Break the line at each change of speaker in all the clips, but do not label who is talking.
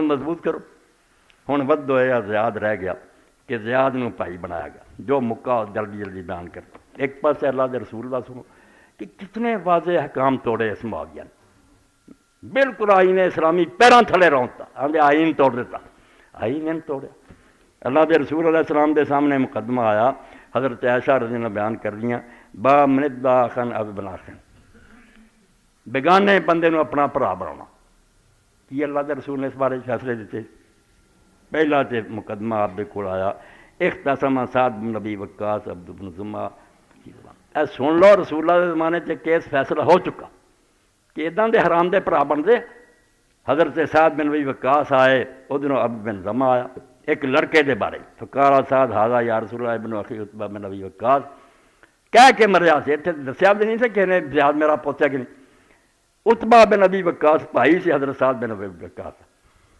مضبوط کرو. ہوں ودو ہے زیاد رہ گیا کہ زیاد نو بھائی بنایا گیا. جو مکہ جلدی جلدی بیان کر. ایک پاس اللہ کے رسول اللہ سنو کہ کتنے واضح حکام توڑے اس معاویہ نے. بالکل آئین اسلامی پیروں تھلے رونتا آدھے آئین توڑ دیتا. آئین نے توڑیا. اللہ کے رسول علیہ السلام کے سامنے مقدمہ آیا. حضرت عائشہ رضی اللہ بیان کر دیا با منت با خن اب بنا خن بیگانے بندے نو اپنا بھرا بنا. کی اللہ کے رسول نے اس بارے فیصلے دیتے. پہلا تے مقدمہ آپ دے کول آیا اختصم سعد بن نبی وقاص عبد بن زمہ. اے سن لو رسول اللہ کے زمانے سے کیس فیصلہ ہو چکا کہ اداں دے حرام دے بھرا بن دے. حضرت سعد بن نبی وقاص آئے ادھروں عبد بن زمہ آیا ایک لڑکے دے بارے. فقال سعد ھذا یا رسول اللہ ابن اخی عتبہ بن نبی وقاص کہہ کے مریا سے اتنے دسیا بھی نہیں سے کہ نے زیاد میرا پوتا کہ نہیں. عتبہ بن نبی وقاص بھائی سے حضرت سعد بن نبی وقاص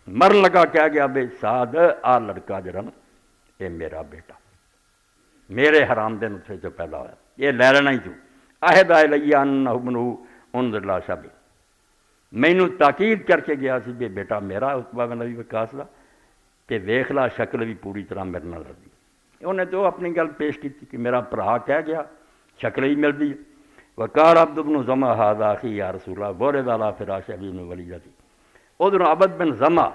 مرن لگا کہہ گیا بے سعد آ لڑکا جرا نا یہ میرا بیٹا میرے حرام دے نطفے جو پیدا ہوا یہ لے لینا ہی تو. عہد الی انہ ابنہ انظر لا شبہ مینوں تاکید کر کے گیا سی بے بیٹا میرا عتبہ بن نبی وقاص دا تے ویکھ لا شکل بھی پوری طرح میرے نال لگی. انہیں تو اپنی گل پیش کی کہ میرا بھرا کہہ گیا شکل ہی ملتی. وقال عبد بن زمہ ھذا اخی یا رسول اللہ ورد علی فراش ابی بن ولیدتی. ادھر عبد بن زمہ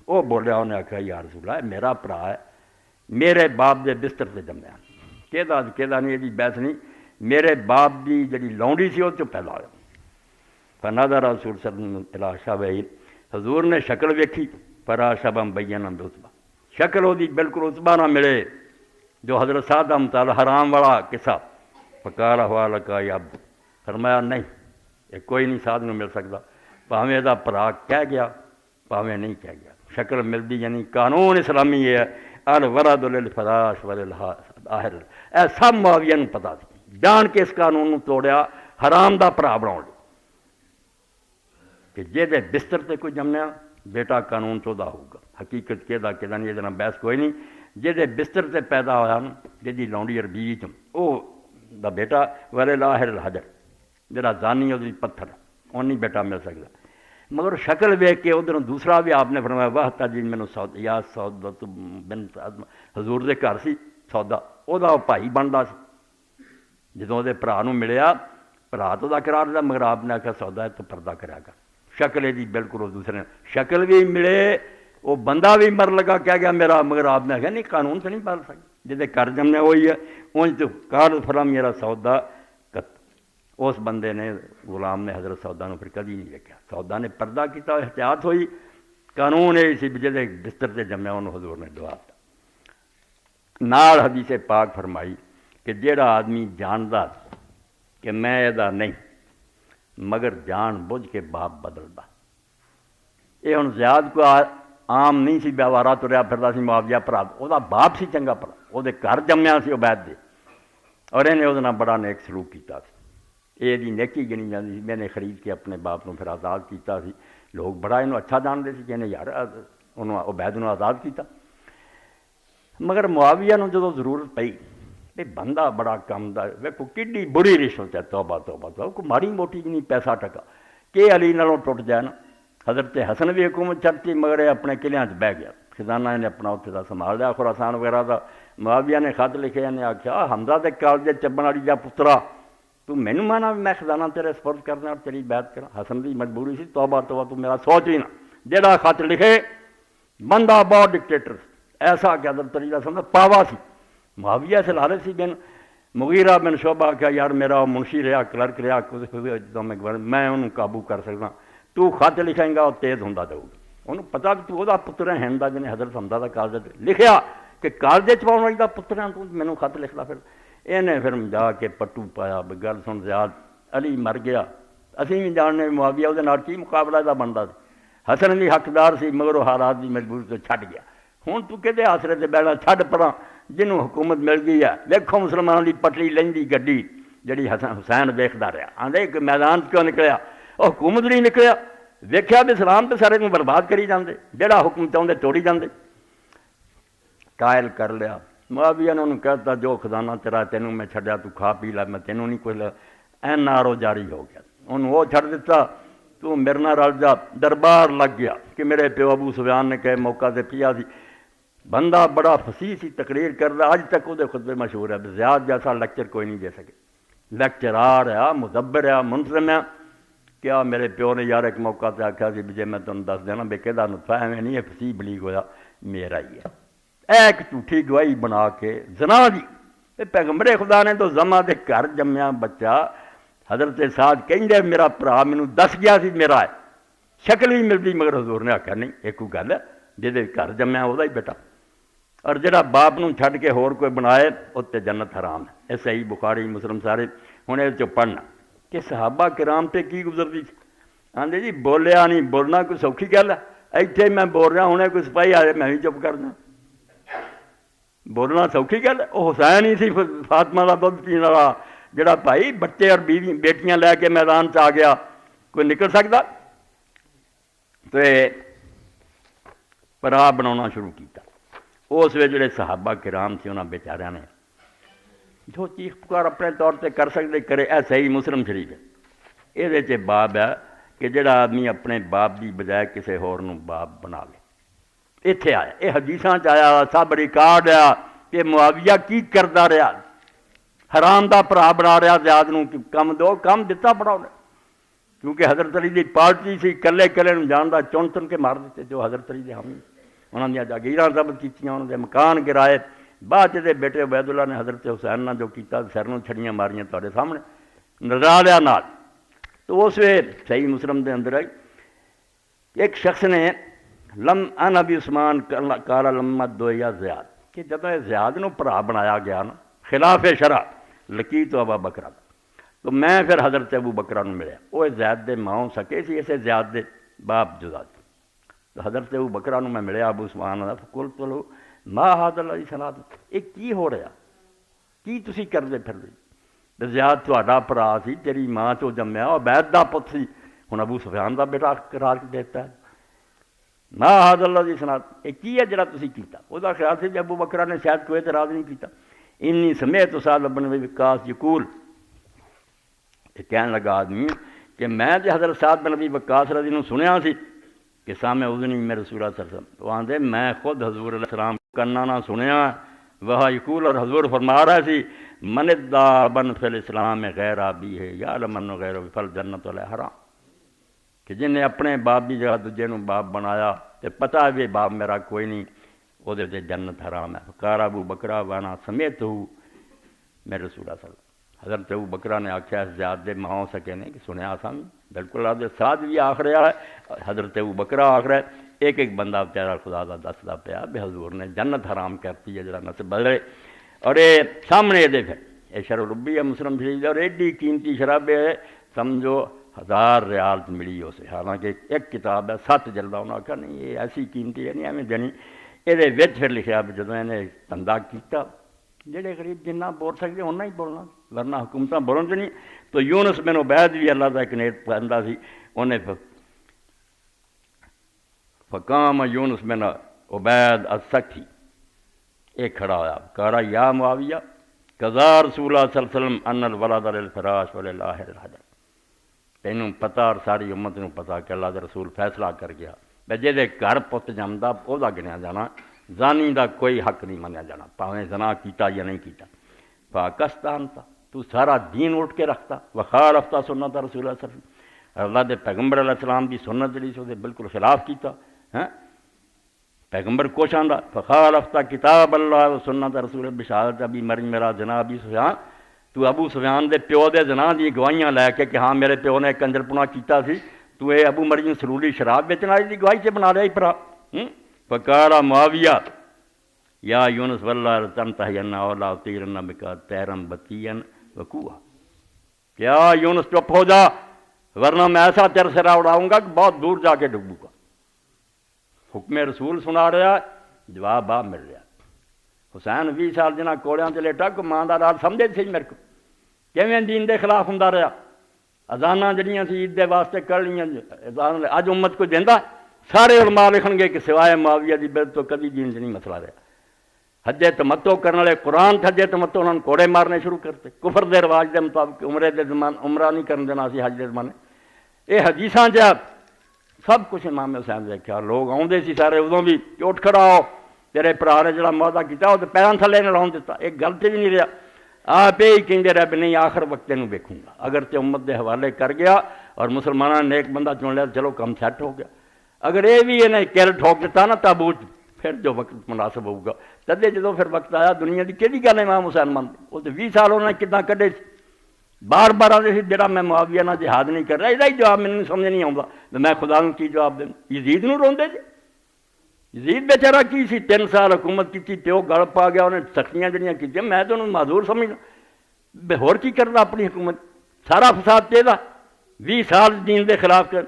وہ بولیا انہیں آخیا یا رسول اللہ میرا بھرا ہے میرے باپ دے بستر سے جمیا. کہدا نہیں یہ بحث نہیں میرے باپ دی جڑی لونڈی سی وہ چ پیدا ہوا. فنظر رسول صلی اللہ علیہ وسلم الی شبہ حضور نے شکل ویکھی فرا شبہ مبینہ بعتبہ شکل وہ بالکل عتبہ نہ ملے جو حضرت سعد مطالعہ حرام والا قصہ. فقال ہوا لکا یا عبد فرمایا نہیں یہ کوئی نہیں سعد نو مل سکتا پاویں یہ بھرا کہہ گیا پاویں نہیں کہہ گیا. شکل ملتی یعنی قانون اسلامی یہ ہے الورد للفراش وللآہر. اے سب معاویہ نو پتا سی جان کے اس قانون نو توڑیا حرام دا بھرا بناؤ کہ جے دے بستر تے کوئی جمنیا بیٹا قانون چودہ ہوگا. حقیقت کہدا نہیں یہ بحث کوئی نہیں. جے دے بستر تے پیدا ہوا نا جی لونڈی اور بیوی چ وہ دا بیٹا وللآہر الحجر جڑا زانی وہ پتھر وہ نہیں بیٹا مل سکتا. مگر شکل ویکھ کے ادھر دوسرا بھی آپ نے فرمایا واہ تاجی مینوں سودا یا سودا بن حضور دے گھر سی سودا وہ بھائی بنتا سی. جدوں دے بھرا نوں ملیا بھرا تو دا قرار دا مگر آپ نے آخیا سودا ہے تو پردہ کریا کر. شکل دی بالکل وہ دوسرے شکل بھی ملے وہ بندہ بھی مر لگا کہہ گیا میرا مگر آپ نے آخیا نہیں قانون سے نہیں پال سکتا جہے گھر جمنے وہی ہے اونج تو کار فرا میرا سودا. اس بندے نے غلام نے حضرت سودا پھر کدی نہیں دیکھا. سودا نے پردہ کیتا احتیاط ہوئی قانون یہ سی جہے بستر سے جمیا انہوں حضور نے دعا نال حدیث پاک فرمائی کہ جیڑا آدمی جاندا کہ میں یہ نہیں مگر جان بوجھ کے باپ بدلدا. یہ ہوں زیاد کو عام نہیں سی بیوارا تریا پھردا سی معاویہ بھرا وہ باپ سی چنگا بھلا وہ گھر جمیا سی عبید دے اور انہیں وہ بڑا نیک سلوک کیتا سی. یہ نیکی گنی جاتی سی. میں نے خرید کے اپنے باپ کو پھر آزاد کیتا سی. لوگ بڑا یہ اچھا جانتے سی کہ انہیں یار انہوں عبید نو آزاد کیتا. مگر معاویہ نو جدوں ضرورت پئی یہ بندہ بڑا کم دا ویکھو کڈی بری رشوت ہے. توبہ توبہ توبہ کوئی ماڑی موٹی نہیں پیسہ ٹکا کہ علی نالوں ٹوٹ جائے نا. حضرت حسن بھی حکومت چڑھتی مگر یہ اپنے قلعے بہ گیا خزانہ نے اپنا اتنے کا سنبھال لیا خراسان وغیرہ کا. معاویہ نے خط لکھے انہیں آخیا حمزہ دے کالجے چبن والی جا پترا تو مینوں مانا میں خزانہ تیرے سپرد کرنا اور تیری بیعت کرا. حسن کی مجبوری سی توبہ توبہ تو میرا سوچ ہی نہ جہاں خط لکھے بندہ بہت ڈکٹیٹر ایسا کہ حضرت علی دا سمجھ پاوا سی. معاویہ سے لالچ سی بن مغیرہ بن شعبہ کیا یار میرا منشی رہا کلرک رہا میں انہوں قابو کر سکتا. تو خط لکھیں گا وہ تیز ہوں دے گا. انہوں پتا کہ تو وہ پتر ہے ہند کا جنہیں حضرت حمزہ کا کالج لکھیا کہ کالجے چاؤن والی کا پتر ہے تو مینوں خط لکھتا. پھر انہیں پھر جا کے پٹو پایا گل سن زیاد علی مر گیا. اسی بھی جاننے معاویہ وہ کی مقابلہ کا بنتا سی. حسن بھی حقدار سی مگر وہ حالات کی مجبوری تو چھڈ گیا. ہوں تو کہ آسرے سے بہنا چھڈ پڑا جنہوں حکومت مل گئی ہے. دیکھو مسلمانوں کی پٹڑی لینی گڈی جہی حسین ویکھدا رہا آدھے ایک میدان کیوں نکلیا وہ حکومت نہیں نکلیا. ویکھیا بھی اسلام تو سارے کو برباد کری جاندے جہاں حکم چاہتے توڑی جاندے. قائل کر لیا. معاویہ نے انہوں کہتا جو خزانہ تیرا تینوں میں چھڈیا تو کھا پی لا میں تینوں نہیں کوئی این آر او جاری ہو گیا. انہوں وہ چھڑ دیتا تو میرے نال رل جا، دربار لگ گیا کہ میرے پیو ابو سفیان نے کہے موقع سے پیا سی، بندہ بڑا فصیح سی، تقریر کردا، اج تک وہ خطبے مشہور ہے، زیاد جیسا لیکچر کوئی نہیں دے سکے، لیکچرار ہے، مدبر ہے، منظم ہے۔ کیا میرے پیو نے یار ایک موقع سے آخیا سی جی میں تمہیں دس دینا بے کہ نطفہ ایویں نہیں ہے، فصیح بلیغ ہویا میرا ہی ہے۔ ایک جھوٹھی گواہی بنا کے زنا دی، پیغمبر خدا نے تو زما دے گھر جمیا بچہ حضرت سعد کہندے میرا بھرا مینوں دس گیا سی میرا ہے، شکل ہی ملتی، مگر حضور نے آخیا نہیں یہ کوئی گل ہے، جہدے گھر جمیا وہ ہی بیٹا، اور جڑا باپ نوں چھڈ کے ہور کوئی بنائے اتنے جنت حرام ہے۔ یہ صحیح بخاری مسلم سارے ہوں یہ پڑھنا کہ صحابہ کرام تے کی گزرتی تھی، آندے جی بولیا نہیں، بولنا کوئی سوکھی گل ہے، ایتھے میں بول رہا ہوں کوئی سپاہی آئے میں بھی چپ کر دوں، بولنا سوکھی گل ہے۔ وہ حسین ہی سی فاطمہ کا دودھ پینے والا، جڑا بھائی بچے اور بیوی بیٹیاں لے کے میدان چ آ گیا، کوئی نکل سکتا؟ تو پرا بنا شروع کیتا۔ اس ویلے جڑے صحابہ کرام سے انہوں بیچاریاں نے جو چیخ پکار اپنے طور پہ کر سکتے کرے، اے صحیح مسلم شریف ہے، یہ باب ہے کہ جڑا آدمی اپنے باپ دی بجائے کسی ہور نوں باپ بنا لے۔ اتنے آیا یہ حدیثاں چ آیا، سب ریکارڈ آیا کہ معاویہ کی کردا رہا، حرام دا بھرا بنا رہا زیاد نوں، کم دو کم دتا بڑا انہیں، کیونکہ حضرت علی دی پارٹی سی، کلے کلے نوں جاندا، چن چن کے مار دیتے جو حضرت علی دے حامی، انہوں نے جاگیراں ضبط کیتیاں، انہوں نے مکان گرائے، بعد دے بیٹے عبید اللہ نے حضرت حسین نے جو کیتا سر نوں چھڑیاں ماریاں تہاڈے سامنے نظر لیا نال۔ تو اس ویلے صحیح مسلم دے اندر ایک شخص نے ان ابی عثمان قال لما دویا زیاد، کہ جب زیاد نوں بھرا بنایا گیا نا خلاف شرع، لقیت ابا بکرہ، تو میں پھر حضرت ابو بکرہ نوں ملیا، وہ زید دے ماں سکے سی، اسے زیاد دے باپ جدا سی، تو حضرت ابو بکرہ نوں میں ملیا ابو عثمان دا، فقلت لو ما ھذا الذی صنعتم، یہ کی ہو رہا، کی تسی کردے پھر رہے؟ زیاد تہاڈا بھرا سی، تیری ماں چوں جمیا، عبید دا پت سی، ہن ابو سفیان دا بیٹا قرار دیتا ہے، ما ھذا الذی صنعتم، یہ کی ہے جڑا تسی کیتا؟ وہ دا خیال سی کہ ابو بکرہ نے شاید کوئی اعتراض نہیں کیتا۔ انی سمعت سعد بن ابی وقاص یقول، یہ کہنے لگا آدمی کہ میں تے حضرت سعد بن ابی وقاص رضی اللہ عنہ سنیا سی کہ سامع اذنی میں رسول اللہ صلی اللہ علیہ وسلم، وہ آندے میں خود حضور علیہ السلام کرنا نہ سنیا، وہ یقول، اور حضور فرما رہا سی من ادعا بن فی الاسلام غیر ابی ہے یعلم انہ غیر ابی فالجنۃ علیہ حرام، کہ جن نے اپنے باپ کی جگہ دوجے نوں باپ بنایا تے پتہ ہے بھی باپ میرا کوئی نہیں، وہ دے جنت حرام ہے۔ فقال ابو بکرہ وانا سمعتہ میں رسول اللہ صلی اللہ علیہ وسلم، حضرت ابو بکرہ نے آخیا زیاد دے ماں سکے نے کہ سنیا آسان بالکل، حضرت سعد بھی آخ رہا ہے، حضرت ابو بکرہ آخ رہا ہے، ایک ایک بندہ بیچارہ خدا دا دسدا پیا بھی حضور نے جنت حرام کرتی ہے جڑا نسب بدلے، اور یہ سامنے یہ پھر یہ شرح ربی ہے مسلم شریف، اور ایڈی قیمتی شراب ہے، سمجھو 1000 ریال ملی اسے، حالانکہ ایک کتاب ہے 7 جلدہ، انہوں نے کہا نہیں یہ ایسی قیمتی ہے نہیں ایویں دینی، یہ پھر لکھا بھی جدوں انہیں دھندا کیتا جڑے غریب جنہ بول سکتے انہیں ہی بولنا، ورنہ حکومتاں بولن نہیں۔ تو یونس بن عبید بھی اللہ کا ایک نیک بندہ سی، انہیں فقام یونس بن عبید السکھی، ایک کھڑا ہوا، کہا یا معاویہ قضا رسول اللہ صلی اللہ علیہ وسلم ان الولد للفراش وللہ الحجر، تینوں پتہ اور ساری امت نوں پتہ کہ اللہ کے رسول فیصلہ کر گیا بے جے گھر پت جمدا وہ گنیا جانا، زانی دا کوئی حق نہیں منیا جانا، پاویں زنا کیتا یا نہیں کیتا۔ فاکستان تھا تو سارا دین اٹھ کے رکھتا، وخالفتا سنت رسول اللہ صلی اللہ علیہ وسلم، اللہ دے پیغمبر علیہ السلام دی سنت جڑی سی بالکل خلاف کیتا، پیغمبر کو آندا فخالفتا کتاب اللہ و سنت رسول بشارت ابی مریم میرا جناب ابی سفیان، تو ابو سفیان دے پیو دے زنا دی گواہیاں لے کے کہ ہاں میرے پیو نے کنجر پنا کیتا سی، تو اے ابو مریم سرولی شراب بیچن والی دی گواہی سے بنا رہا ہی پرا۔ فقال معاویہ یا یونس واللہ تنتہین اولا تیرن بکا تیرن بتین وقوع، کیا یونس چپ ہو جا ورنہ میں ایسا تیر سرا اڑاؤں گا کہ بہت دور جا کے ڈبوں گا۔ حکم رسول سنا رہا، جواب آپ مل رہا۔ حسین 20 سال جنہ کوڑیاں تے لیٹا کو ماں دا رات سمجھے سی میرے کو کیویں دین دے خلاف ہوندا رہا، اذاناں جڑیاں سی عید دے واسطے کر لیاں، اذان اج امت کو دیندا، سارے علماء لکھن گے کہ سوائے معاویہ دی بیعت تو کبھی دین سے نہیں مسئلہ رہا۔ حج تمتع کرنے والے قرآن حج تمتع انہوں نے کوڑے مارنے شروع کرتے، کفر دے رواج دے مطابق عمرے دے زمان عمرہ نہیں کرن دینا سی حج دے زمانے، یہ حدیثاں چ سب کچھ امام حسین دیکھا. لوگ آتے سی سارے ادوں بھی کہ اٹھ کھڑا ہو, تیرے برا نے جڑا معاہدہ کیا وہ تو پیروں تھلے نہ لاؤن دیتا. ایک گل تے بھی نہیں رہا. آپ یہ کہتے رہے بھی نہیں آخر وقت تینوں ویکھوں گا. اگر تے امت دے حوالے کر گیا اور مسلمانوں نے ایک بندہ چن لیا چلو کم سیٹ ہو گیا. اگر یہ بھی انہیں کل ٹھوک دیتا نا تابوت, پھر جو وقت مناسب ہوگا تدے جدو پھر وقت آیا دنیا کی کہڑی گل امام حسین منتے. وہ تو 20 سال انہوں نے کتنا کڈے بار بار آتے سی جڑا میں معاویہ نال جہاد نہیں کر رہا. یہ جواب میرے سمجھ نہیں آتا. میں خدا نوں کی جواب دوں؟ یزید نوں روندے جی. یزید بیچارہ کی سی 3 سال حکومت کی پیو گل پا گیا, انہیں سختیاں جڑیاں کی. میں تو انہوں معذور سمجھنا. ہور کی کرنا اپنی حکومت سارا فساد چاہیے 20 سال دین دے خلاف کر.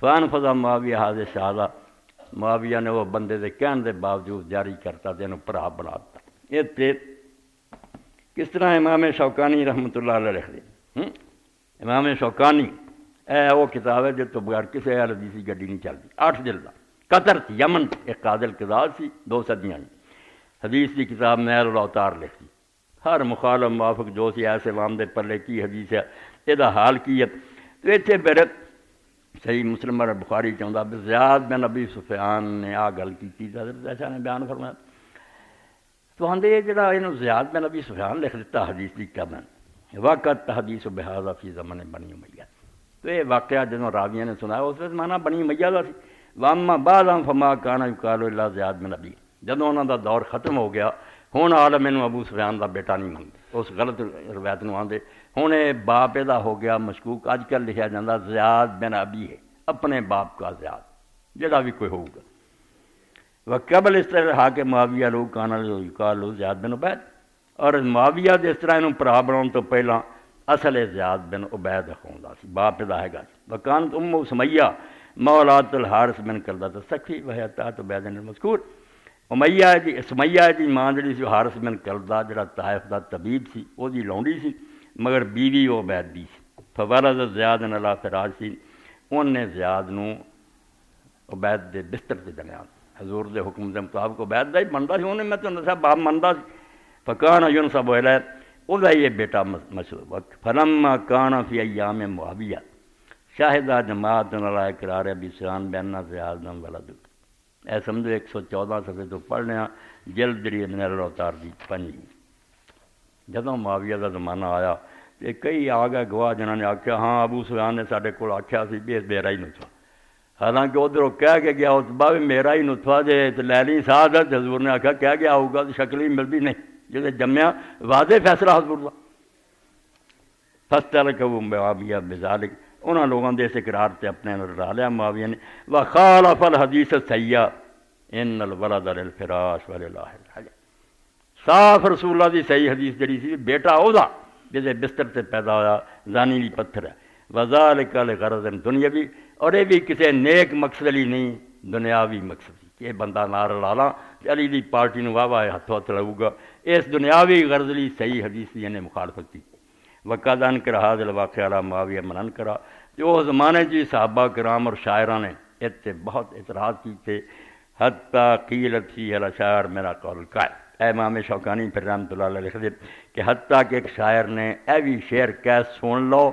فان فضا معاویہ حاضر شہادہ. معاویہ نے وہ بندے دے کہن دے باوجود جاری کرتا تے انہوں پرا بنا دیتا. یہ تے کس طرح امام شوکانی رحمۃ اللہ علیہ لکھ دے. امام شوکانی وہ کتاب ہے جو تو بغیر کسی حدیثی گڈی نہیں چلتی. 8 جلد. قطر یمن ایک قادل کردار سی 2 صدیاں حدیث کی کتاب نیل الاوتار لکھتی. ہر مخالف موافق جو سی ایسے امام دے پلے کی حدیث ہے یہ حال کی ہے. تو اتنے پھر صحیح مسلم اور بخاری چاہتا بھی زیاد بن ابی سفیان نے آ گل کی. حضرت عائشہ نے بیان فرمایا تو آدھے جڑا یہ زیاد بن ابی سفیان لکھ دیتا حدیث کی کمن وقت حدیث بہذا فی زمن بنی امیہ. تو یہ واقعہ جدوں راویوں نے سنایا اس وقت مانا بنی امیہ کا سی. واما بعد فما کان یقال الا زیاد بن ابی. جدوں انہوں دا دور ختم ہو گیا ہوں عالم انہوں ابو سفیان دا بیٹا نہیں منگتے. اس غلط روایت نوں آندے ہوں یہ باپ یہ ہو گیا مشکوک. اج کل لکھا جاتا زیاد بن ابی ہے, اپنے باپ کا زیاد جڑا بھی کوئی ہوگا. وقبل اس طرح رہا کہ معاویہ لوگ کانا یقال زیاد بن عبید. اور معاویہ اس طرح انہوں برا بناؤ تو پہلا اصل زیاد بن عبید رکھاؤں سی, باپ یہ ہے گا. وکانت ام سمیہ مولات الحارث بن کردہ سخی وحیات عبید المذکور. سمیہ دی ماں جڑی سی حارث بن کردہ جڑا طائف دا طبیب سی وہ دی لونڈی سی مگر بیوی وہ عبید دی سی. فولد زیاد علی فراش سی. ان نے زیاد نو عبید دے بستر سے جنیا. حضور دے حکم دے مطابق عبید دا ہی منتا سی. انہیں میں تو دسیا باپ منتا سی. فکان ینسب الیہ وہ یہ بیٹا مشہور. فلما کان فی ایام معاویہ شاہدہ جماعت علی اقرار ابی سفیان بین زیاد ولد. اے سمجھو 114 صفحے تو پڑھنے جلد جڑی نیل الاوتار دی 5. جدوں معاویہ کا زمانہ آیا تو کئی آ گئے گواہ جنہوں نے آخیا ہاں ابو سفیان نے سارے کول آخیا سی بھی میرا ہی نتفا. حالانکہ ادھر کہہ کے گیا اس بابے میرا ہی نتفا جے تو لے لی ساتھ. حضور نے آخیا کہہ گیا ہوگا تو شکل ہی ملتی نہیں. جسے جمیا واضح فیصلہ حضور کا. فستر کہ وہ معاویہ بذالک انہوں لوگوں نے اس اقرار سے اپنے ڈرا لیا معاویہ نے. وخالف الحدیث الصحیح ان الولد للفراش وللہ الحج. صاف رسول اللہ دی صحیح حدیث جڑی سی بیٹا وہ جسے بستر سے پیدا ہوا زانی لی پتھر ہے. وذالک لغرض دنیاوی اور یہ بھی کسی نیک مقصد لی نہیں دنیاوی مقصد کہ یہ بندہ نار لالا علی دی پارٹی نو واہ واہ ہاتھوں ہاتھ لگو گا. اس دنیاوی غرض لی صحیح حدیث دی انہیں مخالفت کی. وقد انکر ھذا الواقعہ علی معاویہ من انکر. جو زمانے کی صحابہ کرام اور شاعران نے اس سے بہت اعتراض کی تھے. حتیٰ قیلت فیہ الاشاعر میرا قول قائل. امام شوکانی پھر رحمۃ اللہ علیہ لکھ دے کہ حتیٰ کہ ایک شاعر نے اے بھی شعر کہہ سن لو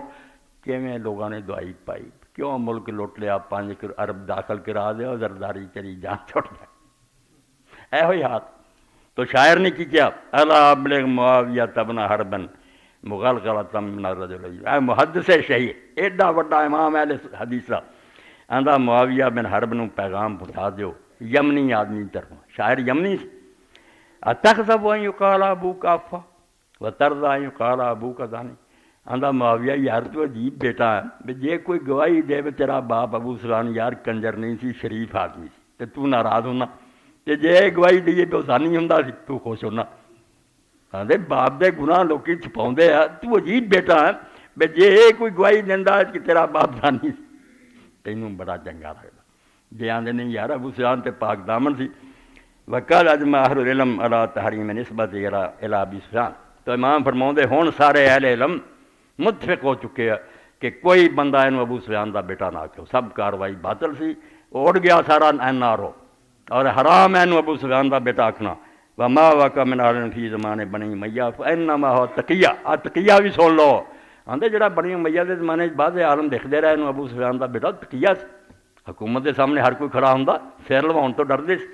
کیویں لوگوں نے دعائی پائی. کیوں ملک لٹ لیا 5 ارب داخل کرا دے اور زرداری چلی جان چھوڑ جائے. اے ہوئی ہاتھ تو شاعر نے کی کیا الا ابلغ معاویہ تبن حربن مغلغلۃ من الرجل. اے محدث شہید ایڈا وڈا امام اہل حدیث آندا معاویہ بن حرب نو پیغام پہنچا دیو. یمنی آدمی طرف شاعر یمنی سی. اتخذب ان یقال ابوک عفا وترضى ان یقال ابوک دانی. آندا معاویہ یار تو عجیب بیٹا ہے جے کوئی گواہی دے تیرا باپ ابو سفیان یار کنجر نہیں سی شریف آدمی سی تے تو ناراض ہونا تے جے گواہی دیے تو زانی ہوندا سی تو خوش ہونا. آندے باپ دے گناہ لوکی چھپاوندے آ تو عجیب بیٹا ہے بے جے کوئی گواہی دیندا کہ تیرا باپ زانی سی تینوں بڑا چنگا لگدا. جے آندے نہیں یار ابو سفیان تے پاک دامن سی. وقال اجمع اہل العلم علی تحریم نسبت الی ابی سفیان. تو امام فرماؤندے ہن سارے اہل علم متفق ہو چکے ہیں کہ کوئی بندہ انہوں ابو سفیان دا بیٹا نہ آکھو. سب کاروائی باطل سی. اڑ گیا سارا این آر او اور حرام ہے انہوں ابو سفیان دا بیٹا آکھنا. وما واقع من آلن فی زمانے بنی امیہ فانما ہو تقیہ. تقیہ بھی سن لو آدھے جڑا بنی امیہ کے زمانے بعد عالم دکھتے رہے ابو سفیان کا بیٹا تقیہ سی، حکومت کے سامنے ہر کوئی کھڑا ہوں سر لواؤ تو ڈرتے سی،